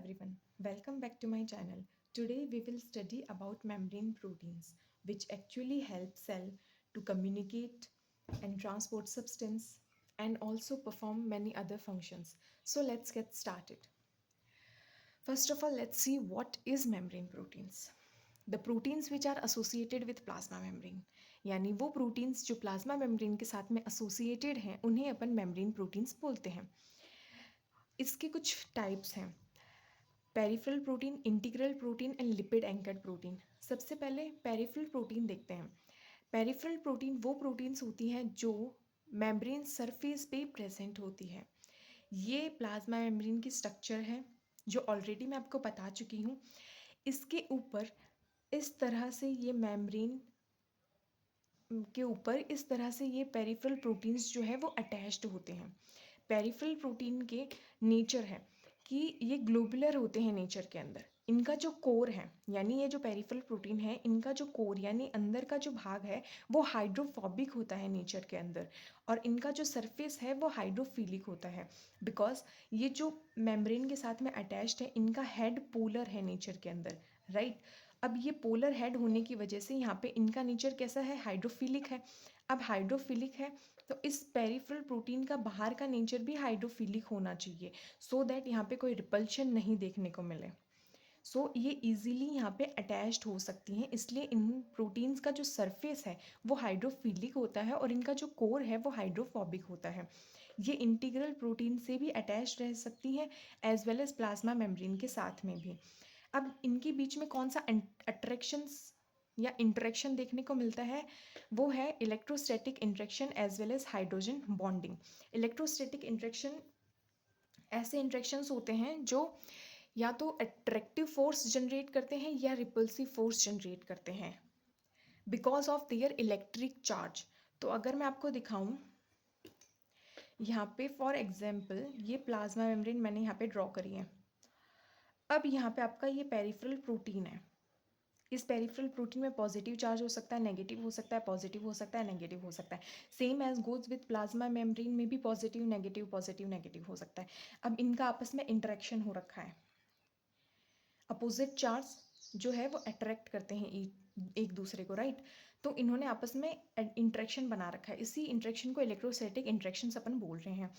everyone, welcome back to my channel. Today we will study about membrane proteins which actually help cell to communicate and transport substance and also perform many other functions. So let's get started. First of all, let's see what is membrane proteins. The proteins which are associated with plasma membrane, यानी वो proteins जो plasma membrane के साथ में associated हैं उन्हें अपन membrane proteins बोलते हैं. इसके कुछ टाइप्स हैं: peripheral protein, integral protein and lipid anchored protein. सबसे पहले पेरिफेरल प्रोटीन देखते हैं. पेरिफेरल प्रोटीन वो प्रोटीन्स होती हैं जो मेम्ब्रेन सरफेस पे प्रेजेंट होती है. ये प्लाज्मा मेम्ब्रेन की स्ट्रक्चर है जो ऑलरेडी मैं आपको बता चुकी हूँ. इसके ऊपर इस तरह से ये मेम्ब्रेन के ऊपर इस तरह से ये पेरिफेरल प्रोटीन्स जो है वो अटैच्ड होते हैं. पेरिफेरल प्रोटीन के नेचर है कि ये ग्लोबुलर होते हैं नेचर के अंदर. इनका जो कोर है यानी ये जो पेरिफेरल प्रोटीन है इनका जो कोर यानी अंदर का जो भाग है वो हाइड्रोफोबिक होता है नेचर के अंदर, और इनका जो सरफेस है वो हाइड्रोफिलिक होता है. बिकॉज ये जो मेम्ब्रेन के साथ में अटैच्ड है इनका हेड पोलर है नेचर के अंदर, राइट. अब ये पोलर हेड होने की वजह से यहाँ पे इनका नेचर कैसा है, हाइड्रोफिलिक है. अब हाइड्रोफिलिक है तो इस पेरिफेरल प्रोटीन का बाहर का नेचर भी हाइड्रोफिलिक होना चाहिए सो दैट यहाँ पे कोई रिपल्शन नहीं देखने को मिले. सो ये इजीली यहाँ पे अटैच्ड हो सकती हैं, इसलिए इन प्रोटीन्स का जो सरफेस है वो हाइड्रोफिलिक होता है और इनका जो कोर है वो हाइड्रोफोबिक होता है. ये इंटीग्रल प्रोटीन से भी अटैच्ड रह सकती हैं as well as plasma membrane के साथ में भी. अब इनके बीच में कौन सा अट्रैक्शंस या इंटरेक्शन देखने को मिलता है, वो है electrostatic interaction as well as hydrogen bonding. Electrostatic interaction ऐसे इंटरेक्शंस होते हैं जो या तो अट्रैक्टिव फोर्स जनरेट करते हैं या रिपल्सिव फोर्स जनरेट करते हैं because of their electric charge. तो अगर मैं आपको दिखाऊं यहाँ पे फॉर एग्जांपल ये प्लाज्मा मेम्ब्रेन मैंने यहाँ पे ड्रॉ करी है. अब यहाँ पे आपका ये पेरिफेरल प्रोटीन है. इस पेरिफेरल प्रोटीन में पॉजिटिव चार्ज हो सकता है, नेगेटिव हो सकता है, पॉजिटिव हो सकता है, नेगेटिव हो सकता है. Same as goes with plasma membrane में भी पॉजिटिव नेगेटिव हो सकता है. अब इनका आपस में इंटरेक्शन हो रखा है. अपोजिट चार्ज जो है वो अट्रैक्ट करते हैं एक दूसरे को, राइट. तो इन्होंने आपस में इंटरेक्शन बना रखा है. इसी इंटरेक्शन को इलेक्ट्रोस्टैटिक इंटरेक्शन अपन बोल रहे हैं.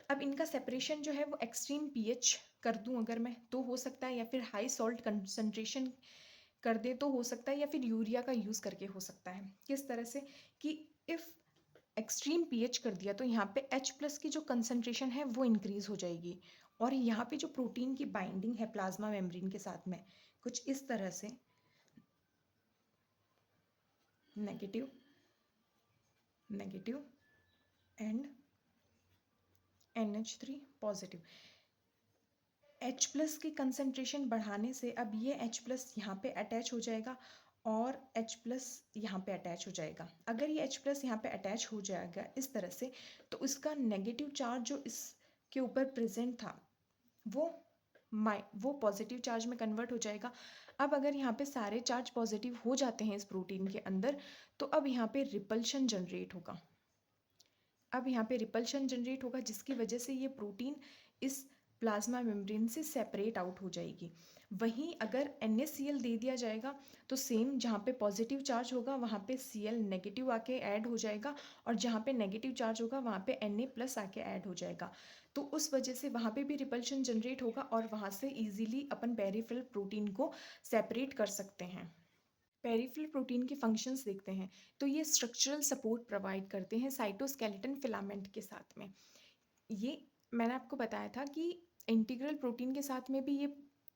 अब इनका सेपरेशन जो है वो एक्सट्रीम पीएच कर दूं अगर मैं तो हो सकता है, या फिर हाई सॉल्ट कंसंट्रेशन कर दे तो हो सकता है, या फिर यूरिया का यूज़ करके हो सकता है. किस तरह से कि इफ़ एक्सट्रीम पीएच कर दिया तो यहाँ पे H+ की जो कंसंट्रेशन है वो इंक्रीज हो जाएगी, और यहाँ पे जो प्रोटीन की बाइंडिंग है प्लाज्मा मेम्ब्रेन के साथ में कुछ इस तरह से negative negative and NH3 positive. H+ की कंसंट्रेशन बढ़ाने से अब ये H+ यहाँ पे अटैच हो जाएगा और H+ यहाँ पे अटैच हो जाएगा. अगर ये H+ यहाँ पे अटैच हो जाएगा इस तरह से तो इसका नेगेटिव चार्ज जो इसके ऊपर प्रेजेंट था वो पॉजिटिव चार्ज में कन्वर्ट हो जाएगा. अब अगर यहाँ पे सारे चार्ज पॉजिटिव हो जाते हैं इस प्रोटीन के अंदर तो अब यहाँ पे रिपल्शन जनरेट होगा. अब यहाँ पे रिपल्शन जनरेट होगा जिसकी वजह से ये प्रोटीन इस प्लाज्मा मेम्ब्रेन से सेपरेट आउट हो जाएगी. वहीं अगर NaCl दे दिया जाएगा तो सेम जहाँ पे पॉजिटिव चार्ज होगा वहाँ पे Cl नेगेटिव आके ऐड हो जाएगा, और जहाँ पे नेगेटिव चार्ज होगा वहाँ पे Na+ आके ऐड हो जाएगा. तो उस वजह से वहाँ पे भी रिपल्शन जनरेट होगा और वहाँ से ईजिली अपन पेरिफेरल प्रोटीन को सेपरेट कर सकते हैं. पेरिफेरल प्रोटीन के फंक्शंस देखते हैं तो ये स्ट्रक्चरल सपोर्ट प्रोवाइड करते हैं साइटोस्केलेटन फिलामेंट के साथ में. ये मैंने आपको बताया था कि इंटीग्रल प्रोटीन के साथ में भी ये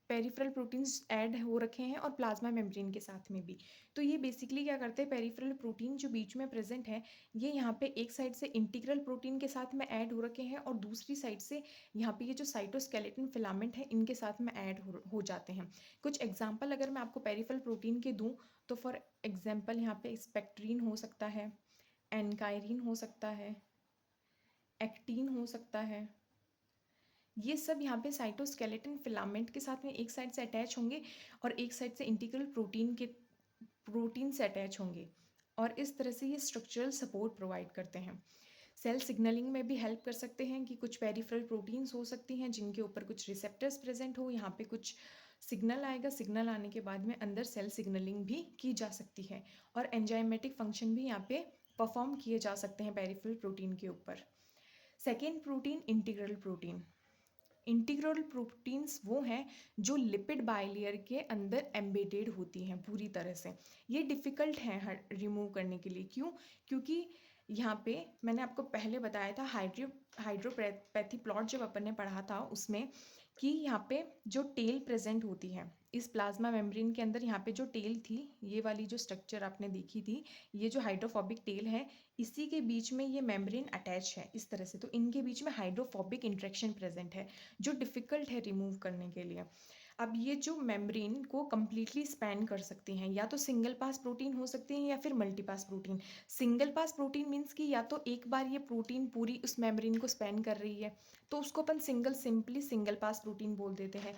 पेरिफेरल प्रोटीन्स ऐड हो रखे हैं और प्लाज्मा मेम्ब्रेन के साथ में भी. तो ये बेसिकली क्या करते हैं, पेरिफेरल प्रोटीन जो बीच में प्रेजेंट है ये यहाँ पे एक साइड से इंटीग्रल प्रोटीन के साथ में ऐड हो रखे हैं और दूसरी साइड से यहाँ पे ये जो साइटोस्केलेटन फिलामेंट है इनके साथ में ऐड हो जाते हैं. कुछ एग्जाम्पल अगर मैं आपको पेरिफेरल प्रोटीन के दूँ तो फॉर एग्जाम्पल यहाँ पे स्पेक्ट्रीन हो सकता है, एनकायरीन हो सकता है, एक्टीन हो सकता है. ये सब यहाँ पे साइटोस्केलेटन फिलामेंट के साथ में एक साइड से अटैच होंगे और एक साइड से इंटीग्रल प्रोटीन से अटैच होंगे, और इस तरह से ये स्ट्रक्चरल सपोर्ट प्रोवाइड करते हैं. सेल सिग्नलिंग में भी हेल्प कर सकते हैं कि कुछ पेरिफेरल प्रोटीन्स हो सकती हैं जिनके ऊपर कुछ रिसेप्टर्स प्रेजेंट हो, यहाँ पे कुछ सिग्नल आएगा, सिग्नल आने के बाद में अंदर सेल सिग्नलिंग भी की जा सकती है और एंजाइमेटिक फंक्शन भी यहाँ पे परफॉर्म किए जा सकते हैं पेरिफेरल प्रोटीन के ऊपर। Second protein integral protein. Integral proteins वो हैं जो लिपिड बाइलेयर के अंदर एम्बेडेड होती हैं पूरी तरह से। ये डिफ़िकल्ट हैं रिमूव करने के लिए। क्यों? क्योंकि यहाँ पे मैंने आपको पहले बताया था हाइड्रोपैथी प्लॉट जब अपन ने पढ़ा था उसमें कि यहाँ पे जो टेल प्रेजेंट होती है इस प्लाज्मा मेम्ब्रेन के अंदर, यहाँ पे जो टेल थी, ये वाली जो स्ट्रक्चर आपने देखी थी, ये जो हाइड्रोफोबिक टेल है, इसी के बीच में ये मेम्ब्रेन अटैच है इस तरह से। तो इनके बीच में हाइड्रोफोबिक इंट्रैक्शन प्रेजेंट है जो डिफ़िकल्ट है रिमूव करने के लिए। अब ये जो मेम्ब्रेन को कम्प्लीटली स्पैन कर सकती हैं, या तो सिंगल पास प्रोटीन हो सकती हैं या फिर multi pass protein. Single pass protein means कि या तो एक बार ये प्रोटीन पूरी उस मेम्ब्रेन को स्पैन कर रही है तो उसको अपन सिंपली सिंगल पास प्रोटीन बोल देते हैं।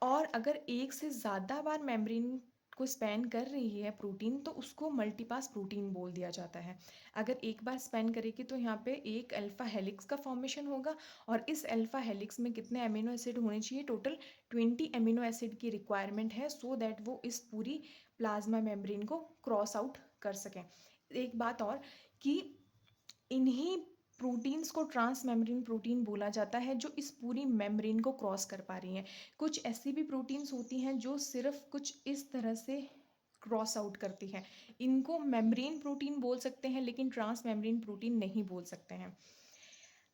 और अगर एक से ज़्यादा बार मेम्ब्रेन को स्पैन कर रही है प्रोटीन तो उसको मल्टीपास प्रोटीन बोल दिया जाता है। अगर एक बार स्पैन करेगी तो यहाँ पे एक अल्फ़ा हेलिक्स का फॉर्मेशन होगा और इस अल्फ़ा हेलिक्स में कितने अमीनो एसिड होने चाहिए? टोटल 20 अमीनो एसिड की रिक्वायरमेंट है सो दैट वो इस पूरी प्लाज्मा मेम्ब्रेन को क्रॉस आउट कर सकें। एक बात और कि इन्हीं प्रोटीन्स को ट्रांस मेम्ब्रेन प्रोटीन बोला जाता है जो इस पूरी मेम्ब्रेन को क्रॉस कर पा रही हैं। कुछ ऐसी भी प्रोटीन्स होती हैं जो सिर्फ कुछ इस तरह से क्रॉस आउट करती हैं, इनको मेम्ब्रेन प्रोटीन बोल सकते हैं लेकिन ट्रांस मेम्ब्रेन प्रोटीन नहीं बोल सकते हैं।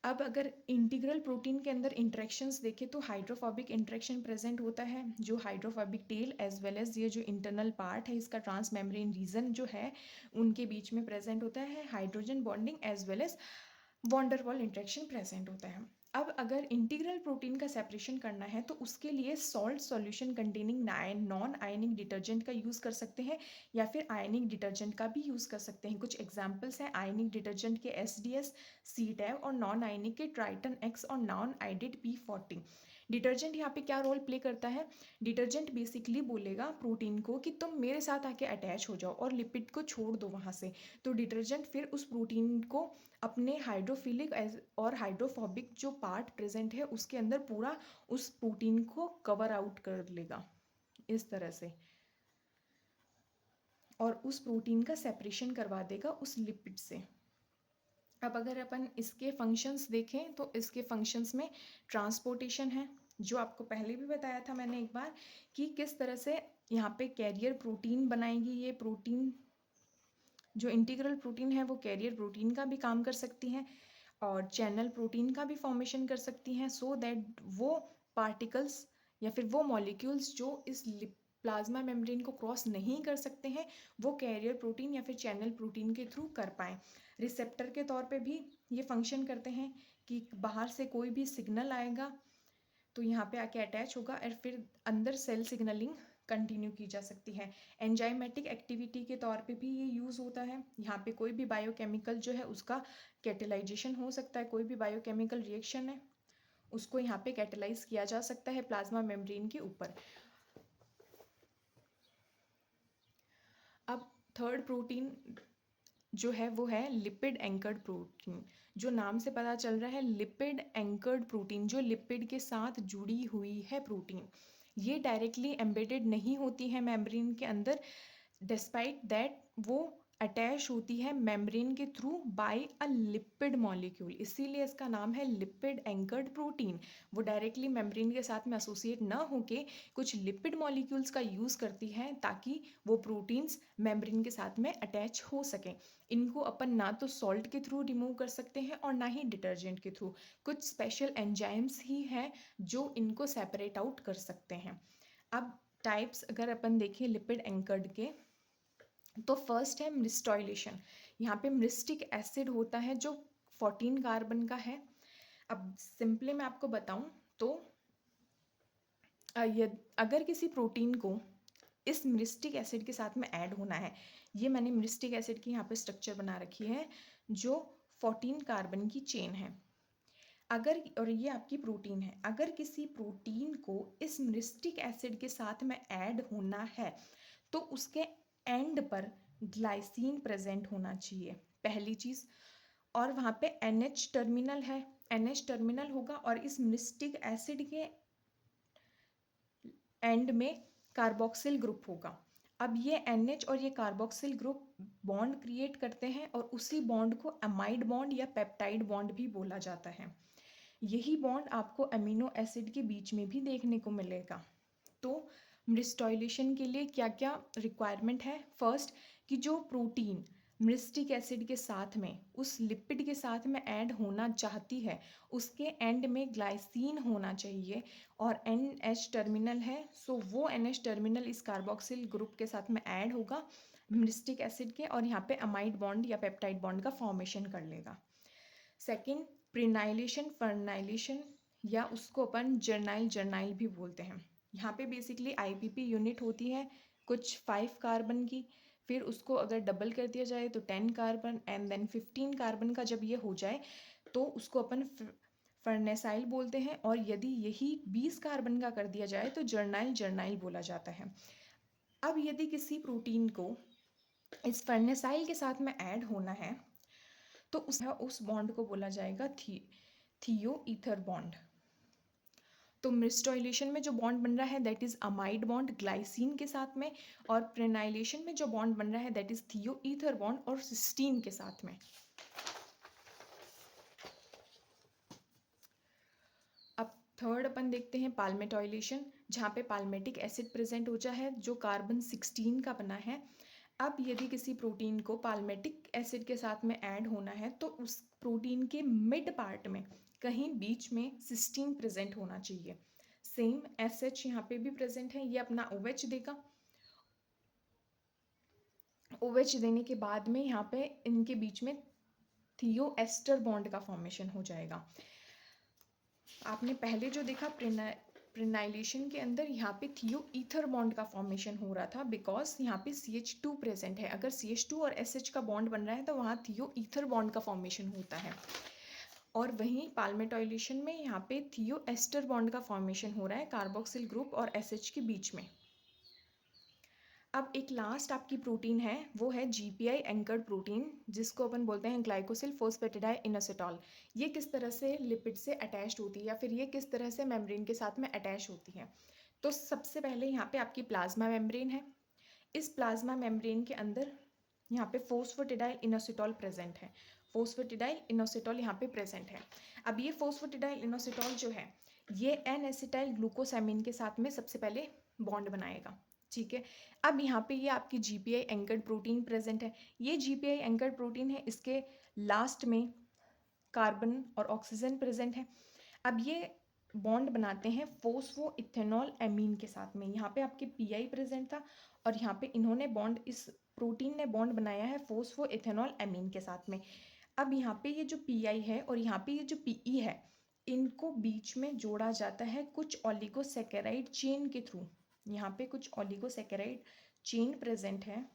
अब अगर इंटीग्रल प्रोटीन के अंदर इंट्रैक्शंस देखें तो हाइड्रोफोबिक इंट्रैक्शन प्रेजेंट होता है, जो hydrophobic tail as well as ये जो इंटरनल पार्ट है इसका ट्रांस मेम्ब्रेन रीजन जो है उनके बीच में प्रेजेंट होता है hydrogen bonding as well as van der Waals interaction present होता है। अब अगर इंटीग्रल प्रोटीन का सेपरेशन करना है तो उसके लिए salt solution containing non ionic detergent का यूज़ कर सकते हैं या फिर आयनिक डिटर्जेंट का भी यूज़ कर सकते हैं। कुछ एग्जांपल्स हैं आयनिक डिटर्जेंट के एसडीएस, सीटैब और नॉन आयनिक के ट्राइटन एक्स और नॉन आइडेड P40। डिटर्जेंट यहाँ पे क्या रोल प्ले करता है? डिटर्जेंट बेसिकली बोलेगा प्रोटीन को कि तुम मेरे साथ आके अटैच हो जाओ और लिपिड को छोड़ दो वहाँ से। तो डिटर्जेंट फिर उस प्रोटीन को अपने हाइड्रोफिलिक और हाइड्रोफोबिक जो पार्ट प्रेजेंट है उसके अंदर पूरा उस प्रोटीन को कवर आउट कर लेगा इस तरह से और उस प्रोटीन का सेपरेशन करवा देगा उस लिपिड से। अब अगर अपन इसके फंक्शंस देखें तो इसके फंक्शंस में ट्रांसपोर्टेशन है, जो आपको पहले भी बताया था मैंने एक बार कि किस तरह से यहाँ पे कैरियर प्रोटीन बनाएगी। ये प्रोटीन जो इंटीग्रल प्रोटीन है वो कैरियर प्रोटीन का भी काम कर सकती हैं और चैनल प्रोटीन का भी फॉर्मेशन कर सकती हैं सो दैट वो पार्टिकल्स या फिर वो मॉलिक्यूल्स जो इस प्लाज्मा मेम्ब्रेन को क्रॉस नहीं कर सकते हैं वो कैरियर प्रोटीन या फिर चैनल प्रोटीन के थ्रू कर पाएँ। रिसेप्टर के तौर पे भी ये फंक्शन करते हैं कि बाहर से कोई भी सिग्नल आएगा तो यहाँ पे आके अटैच होगा और फिर अंदर सेल सिग्नलिंग कंटिन्यू की जा सकती है। एंजाइमेटिक एक्टिविटी के तौर पे भी ये यूज़ होता है। यहाँ पे कोई भी बायोकेमिकल जो है उसका कैटेलाइजेशन हो सकता है, कोई भी बायोकेमिकल रिएक्शन है उसको यहाँ पे कैटेलाइज किया जा सकता है प्लाज्मा मेम्ब्रेन के ऊपर। अब थर्ड प्रोटीन जो है वो है लिपिड एंकर्ड प्रोटीन। जो नाम से पता चल रहा है लिपिड एंकर्ड प्रोटीन, जो लिपिड के साथ जुड़ी हुई है प्रोटीन। ये डायरेक्टली एम्बेडेड नहीं होती है मेम्ब्रेन के अंदर, डिस्पाइट दैट वो अटैच होती है मेम्ब्रेन के through by a lipid molecule, इसीलिए इसका नाम है लिपिड एंकर्ड प्रोटीन। वो डायरेक्टली मेम्ब्रेन के साथ में एसोसिएट ना होके कुछ लिपिड मॉलिक्यूल्स का यूज़ करती है ताकि वो प्रोटीन्स मेम्ब्रेन के साथ में अटैच हो सकें। इनको अपन ना तो सॉल्ट के थ्रू रिमूव कर सकते हैं और ना ही डिटर्जेंट के थ्रू, कुछ स्पेशल एंजाइम्स ही हैं जो इनको सेपरेट आउट कर सकते हैं। अब टाइप्स अगर अपन देखें लिपिड एंकर्ड के तो फर्स्ट है मिस्टॉइलेशन। यहाँ पे मिस्टिक एसिड होता है जो 14 कार्बन का है। अब सिंपली मैं आपको बताऊं तो अगर किसी प्रोटीन को इस मिस्टिक एसिड के साथ में ऐड होना है, ये मैंने मिस्टिक एसिड की यहाँ पे स्ट्रक्चर बना रखी है जो 14 कार्बन की चेन है। अगर और ये आपकी प्रोटीन है, अगर किसी प्रोटीन को इस मिस्टिक एसिड के साथ में ऐड होना है तो उसके एंड पर ग्लाइसिन प्रेजेंट होना चाहिए, पहली चीज़। और वहाँ पे NH टर्मिनल है, NH टर्मिनल होगा और इस मिरिस्टिक एसिड के एंड में कार्बोक्सिल ग्रुप होगा। अब ये NH और ये कार्बोक्सिल ग्रुप बॉन्ड क्रिएट करते हैं और उसी बॉन्ड को अमाइड बॉन्ड या पेप्टाइड बॉन्ड भी बोला जाता है। यही बॉन्ड आपको अमीनो एसिड के बीच में भी देखने को मिलेगा। तो मिरिस्टॉयलेशन के लिए क्या क्या रिक्वायरमेंट है? फर्स्ट, कि जो प्रोटीन मिरिस्टिक एसिड के साथ में उस लिपिड के साथ में ऐड होना चाहती है उसके एंड में ग्लाइसिन होना चाहिए और NH टर्मिनल है, सो वो NH टर्मिनल इस कार्बोक्सिल ग्रुप के साथ में ऐड होगा मिरिस्टिक एसिड के और यहाँ पे अमाइड बॉन्ड या पेप्टाइड बॉन्ड का फॉर्मेशन कर लेगा। सेकेंड, प्रिनाइलेशन फर्नाइलेशन या उसको अपन जर्नाइल जर्नाइल भी बोलते हैं। यहाँ पे बेसिकली IPP यूनिट होती है कुछ 5 कार्बन की, फिर उसको अगर डबल कर दिया जाए तो 10 कार्बन एंड देन 15 कार्बन का जब ये हो जाए तो उसको अपन फर्नेसाइल बोलते हैं और यदि यही 20 कार्बन का कर दिया जाए तो जर्नाइल जर्नाइल बोला जाता है। अब यदि किसी प्रोटीन को इस फर्नेसाइल के साथ में ऐड होना है तो उस बॉन्ड को बोला जाएगा थियो ईथर बॉन्ड। तो मिरिस्टॉयलेशन में जो बॉन्ड बन रहा है that is amide bond glycine के साथ में और प्रेनाइलेशन में जो बॉन्ड बन रहा है दैट इज थियो ईथर बॉन्ड और सिस्टीन के साथ में। अब थर्ड अपन देखते हैं पाल्मेटॉयलेशन, जहाँ पे पाल्मेटिक एसिड प्रेजेंट होता है जो कार्बन 16 का बना है। अब यदि किसी प्रोटीन को पाल्मेटिक एसिड के साथ में ऐड होना है तो उस प्रोटीन के मिड पार्ट में कहीं बीच में सिस्टीन प्रेजेंट होना चाहिए। सेम SH यहाँ पे भी प्रेजेंट है, ये अपना OH देगा। OH देने के बाद में यहाँ पे इनके बीच में थियो एस्टर बॉन्ड का फॉर्मेशन हो जाएगा। आपने पहले जो देखा प्रेनाइलेशन के अंदर यहाँ पे थियो ईथर बॉन्ड का फॉर्मेशन हो रहा था बिकॉज यहाँ पे CH2 प्रेजेंट है। अगर CH2 और SH का बॉन्ड बन रहा है तो वहाँ थियो ईथर बॉन्ड का फॉर्मेशन होता है। और वहीं पाल्मेटॉयलेशन में यहाँ पे थियो एस्टर बॉन्ड का फॉर्मेशन हो रहा है कार्बोक्सिल ग्रुप और SH के बीच में। अब एक लास्ट आपकी प्रोटीन है वो है GPI एंकर्ड प्रोटीन जिसको अपन बोलते हैं ग्लाइकोसिल फोस्फेटिडाइइनोसिटॉल। ये किस तरह से लिपिड से अटैच्ड होती है या फिर ये किस तरह से मेम्ब्रेन के साथ में अटैच होती है? तो सबसे पहले यहाँ पे आपकी प्लाज्मा मेम्ब्रेन है। इस प्लाज्मा मेम्ब्रेन के अंदर यहाँ पे फोस्फेटिडाइल इनोसिटॉल प्रेजेंट है। फोस्फेटिडाइल इनोसिटॉल यहाँ पे प्रेजेंट है। अब ये फोस्फेटिडाइल इनोसिटॉल जो है ये एन एसिटाइल ग्लूकोसामिन के साथ में सबसे पहले बॉन्ड बनाएगा। ठीक है, अब यहाँ पे ये आपकी GPI एंकर्ड प्रोटीन प्रेजेंट है। ये GPI एंकर्ड प्रोटीन है, इसके लास्ट में कार्बन और ऑक्सीजन प्रेजेंट है। अब ये बॉन्ड बनाते हैं फोस्फो इथेनॉल एमीन के साथ में। यहाँ पे आपके PI प्रेजेंट था और यहाँ पे इन्होंने बॉन्ड इस प्रोटीन ने बॉन्ड बनाया है फोस्फो इथेनॉल एमीन के साथ में। अब यहाँ पे ये जो PI है और यहाँ पे ये जो PE है इनको बीच में जोड़ा जाता है कुछ ऑलिगोसैकेराइड चेन के थ्रू। यहाँ पे कुछ ऑलिगोसैकेराइड चेन प्रेजेंट है,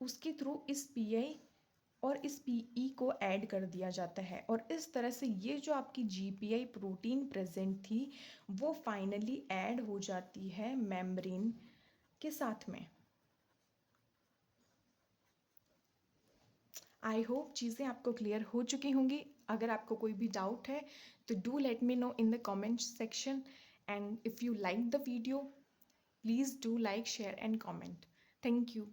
उसके थ्रू इस PI और इस PE को ऐड कर दिया जाता है और इस तरह से ये जो आपकी GPI प्रोटीन प्रेजेंट थी वो फाइनली ऐड हो जाती है मेम्ब्रेन के साथ में। आई होप चीज़ें आपको क्लियर हो चुकी होंगी। अगर आपको कोई भी डाउट है तो do let me know in the comment section and if you like the video please do like share and comment. Thank you.